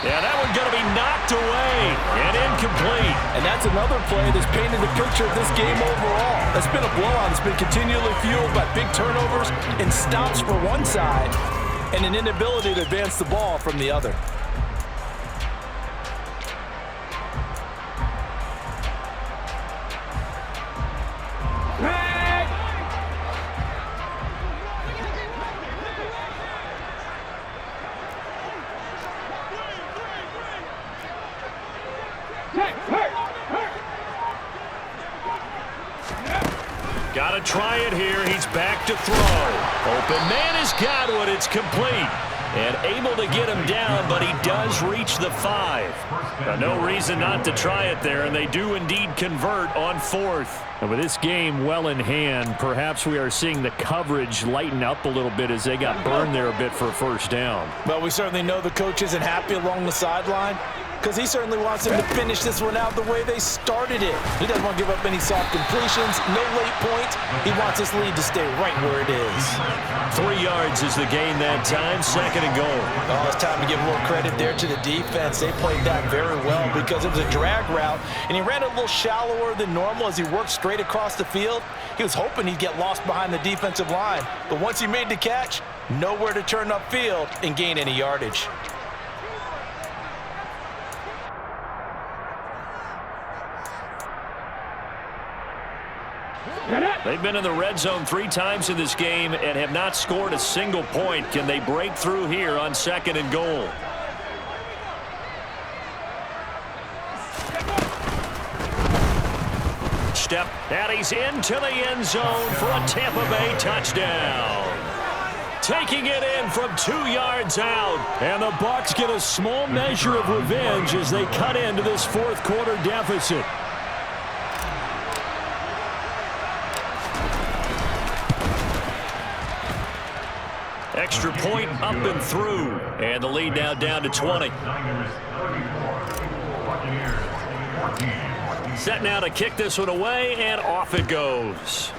[SPEAKER 4] Yeah, that one's going to be knocked away and incomplete.
[SPEAKER 9] And that's another play that's painted the picture of this game overall. It's been a blowout. It's been continually fueled by big turnovers and stops for one side and an inability to advance the ball from the other.
[SPEAKER 4] Got to try it here. He's back to throw. Open man has got it. It's complete. And able to get him down, but he does reach the 5. Now, no reason not to try it there, and they do indeed convert on 4th. And with this game well in hand, perhaps we are seeing the coverage lighten up a little bit as they got burned there a bit for a 1st down.
[SPEAKER 5] Well, we certainly know the coach isn't happy along the sideline, because he certainly wants them to finish this one out the way they started it. He doesn't want to give up any soft completions, no late points. He wants this lead to stay right where it is.
[SPEAKER 4] 3 yards is the gain that time, 2nd and goal.
[SPEAKER 5] Oh, it's time to give a little credit there to the defense. They played that very well, because it was a drag route, and he ran a little shallower than normal as he worked straight across the field. He was hoping he'd get lost behind the defensive line, but once he made the catch, nowhere to turn upfield and gain any yardage.
[SPEAKER 4] They've been in the red zone 3 times in this game and have not scored a single point. Can they break through here on 2nd and goal? step, and he's into the end zone for a Tampa Bay touchdown. Taking it in from 2 yards out.
[SPEAKER 8] And the Bucs get a small measure of revenge as they cut into this fourth quarter deficit.
[SPEAKER 4] Extra point up and through. And the lead now down to 20. Set now to kick this one away, and off it goes.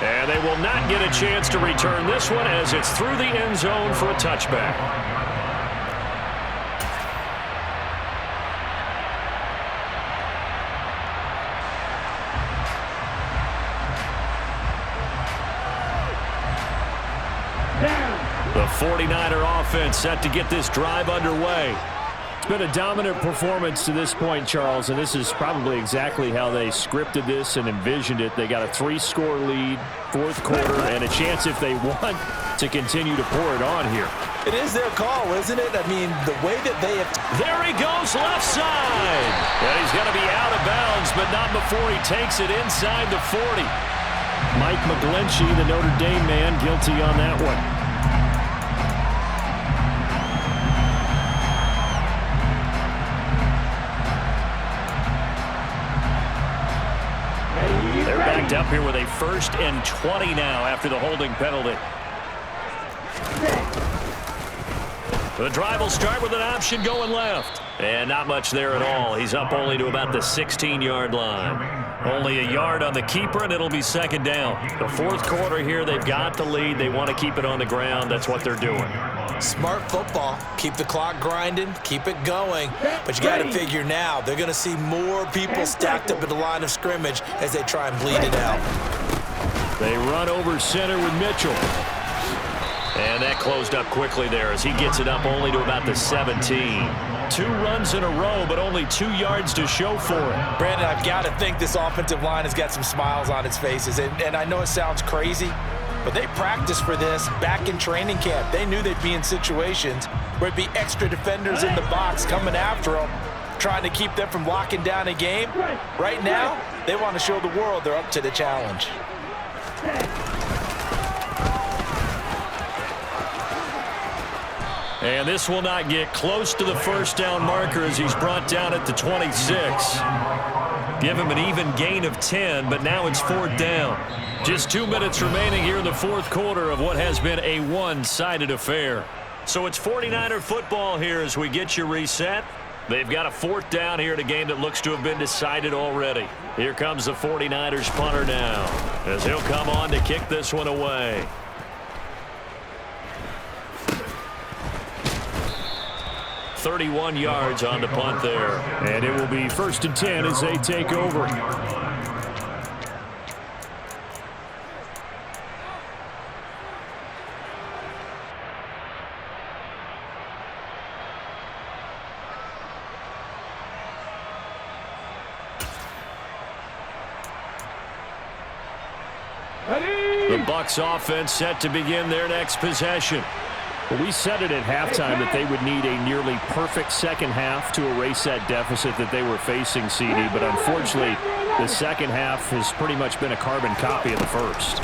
[SPEAKER 4] And they will not get a chance to return this one as it's through the end zone for a touchback. The 49er offense set to get this drive underway.
[SPEAKER 8] It's been a dominant performance to this point, Charles, and this is probably exactly how they scripted this and envisioned it. They got a 3-score lead, fourth quarter, and a chance if they want to continue to pour it on here.
[SPEAKER 5] It is their call, isn't it? I mean, the way that they have...
[SPEAKER 4] There he goes, left side. And he's going to be out of bounds, but not before he takes it inside the 40.
[SPEAKER 8] Mike McGlinchey, the Notre Dame man, guilty on that one.
[SPEAKER 4] They're backed up here with a 1st and 20 now after the holding penalty. The drive will start with an option going left. And not much there at all. He's up only to about the 16-yard line. Only a yard on the keeper, and it'll be second down. The fourth quarter here, they've got the lead. They want to keep it on the ground. That's what they're doing.
[SPEAKER 5] Smart football. Keep the clock grinding. Keep it going. But you got to figure now, they're going to see more people stacked up at the line of scrimmage as they try and bleed it out.
[SPEAKER 8] They run over center with Mitchell.
[SPEAKER 4] And that closed up quickly there as he gets it up only to about the 17. 2 runs in a row, but only 2 yards to show for it.
[SPEAKER 5] Brandon, I've got to think this offensive line has got some smiles on its faces. And I know it sounds crazy, but they practiced for this back in training camp. They knew they'd be in situations where it'd be extra defenders in the box coming after them, trying to keep them from locking down a game. Right now, they want to show the world they're up to the challenge.
[SPEAKER 4] And this will not get close to the first down marker as he's brought down at the 26. Give him an even gain of 10, but now it's 4th down. Just 2 minutes remaining here in the fourth quarter of what has been a one-sided affair. So it's 49er football here as we get you reset. They've got a 4th down here in a game that looks to have been decided already. Here comes the 49ers punter now as he'll come on to kick this one away. 31 yards on the punt there.
[SPEAKER 8] And it will be 1st and 10 as they take over.
[SPEAKER 4] The Bucs offense set to begin their next possession.
[SPEAKER 8] Well, we said it at halftime that they would need a nearly perfect second half to erase that deficit that they were facing, CD. But unfortunately, the second half has pretty much been a carbon copy of the first.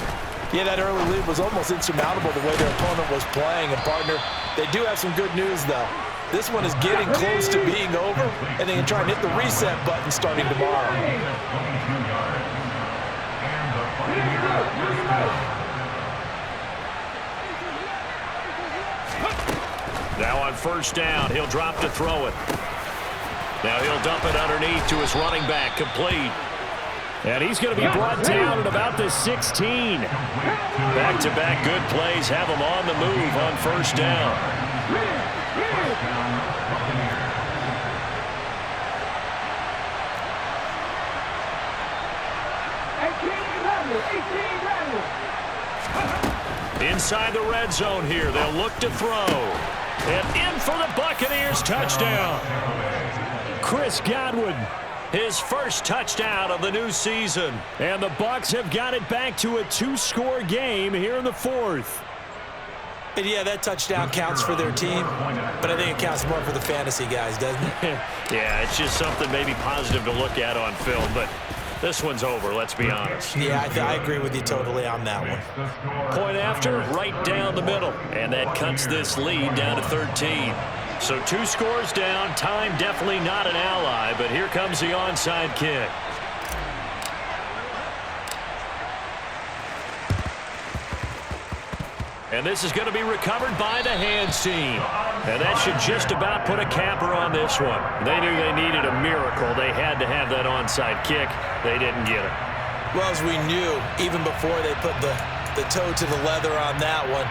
[SPEAKER 5] Yeah, that early lead was almost insurmountable the way their opponent was playing. And, partner, they do have some good news, though. This one is getting close to being over, and they can try and hit the reset button starting tomorrow.
[SPEAKER 4] Now on 1st down, he'll drop to throw it. Now he'll dump it underneath to his running back, complete.
[SPEAKER 8] And he's going to be brought down at about the 16.
[SPEAKER 4] Back-to-back good plays have him on the move on 1st down. Inside the red zone here, they'll look to throw. And in for the Buccaneers, touchdown.
[SPEAKER 8] Chris Godwin.
[SPEAKER 4] His first touchdown of the new season.
[SPEAKER 8] And the Bucs have got it back to a 2-score game here in the fourth.
[SPEAKER 5] And yeah, that touchdown counts for their team, but I think it counts more for the fantasy guys, doesn't it?
[SPEAKER 4] Yeah, it's just something maybe positive to look at on film, but this one's over, let's be honest.
[SPEAKER 5] Yeah, I agree with you totally on that one.
[SPEAKER 4] Point after, right down the middle, and that cuts this lead down to 13. So 2 scores down, time definitely not an ally, but here comes the onside kick. And this is going to be recovered by the hands team. And that should just about put a capper on this one. They knew they needed a miracle. They had to have that onside kick. They didn't get it.
[SPEAKER 5] Well, as we knew, even before they put the toe to the leather on that one,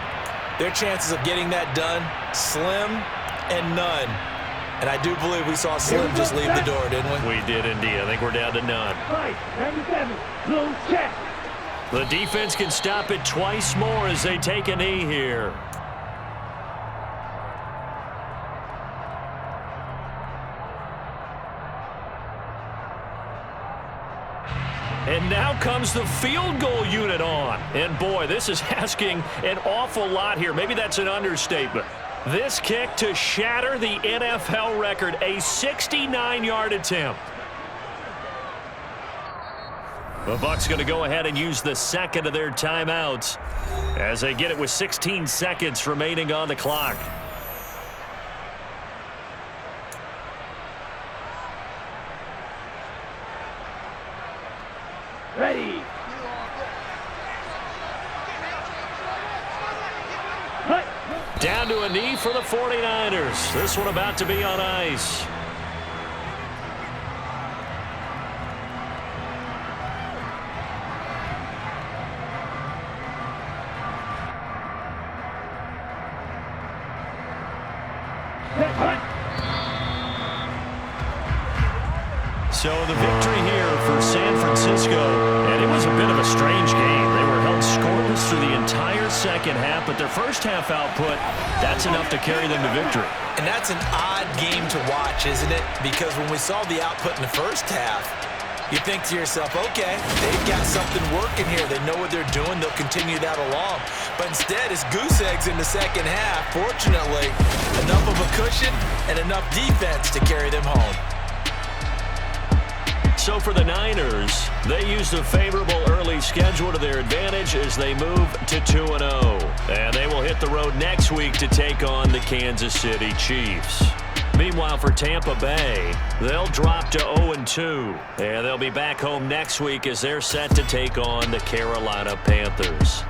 [SPEAKER 5] their chances of getting that done, slim and none. And I do believe we saw Slim just leave the door, didn't we?
[SPEAKER 4] We did indeed. I think we're down to none.
[SPEAKER 6] Right, 77, blue check.
[SPEAKER 4] The defense can stop it twice more as they take a knee here. And now comes the field goal unit on. And boy, this is asking an awful lot here. Maybe that's an understatement. This kick to shatter the NFL record, a 69-yard attempt. The Bucs going to go ahead and use the second of their timeouts as they get it with 16 seconds remaining on the clock.
[SPEAKER 6] Ready.
[SPEAKER 4] Down to a knee for the 49ers. This one about to be on ice. So the victory here for San Francisco, and it was a bit of a strange game. They were held scoreless through the entire second half, but their first half output, that's enough to carry them to victory.
[SPEAKER 5] And that's an odd game to watch, isn't it? Because when we saw the output in the first half, you think to yourself, okay, they've got something working here. They know what they're doing. They'll continue that along. But instead, it's goose eggs in the second half. Fortunately, enough of a cushion and enough defense to carry them home.
[SPEAKER 4] So for the Niners, they used a favorable early schedule to their advantage as they move to 2-0. And they will hit the road next week to take on the Kansas City Chiefs. Meanwhile, for Tampa Bay, they'll drop to 0-2. And they'll be back home next week as they're set to take on the Carolina Panthers.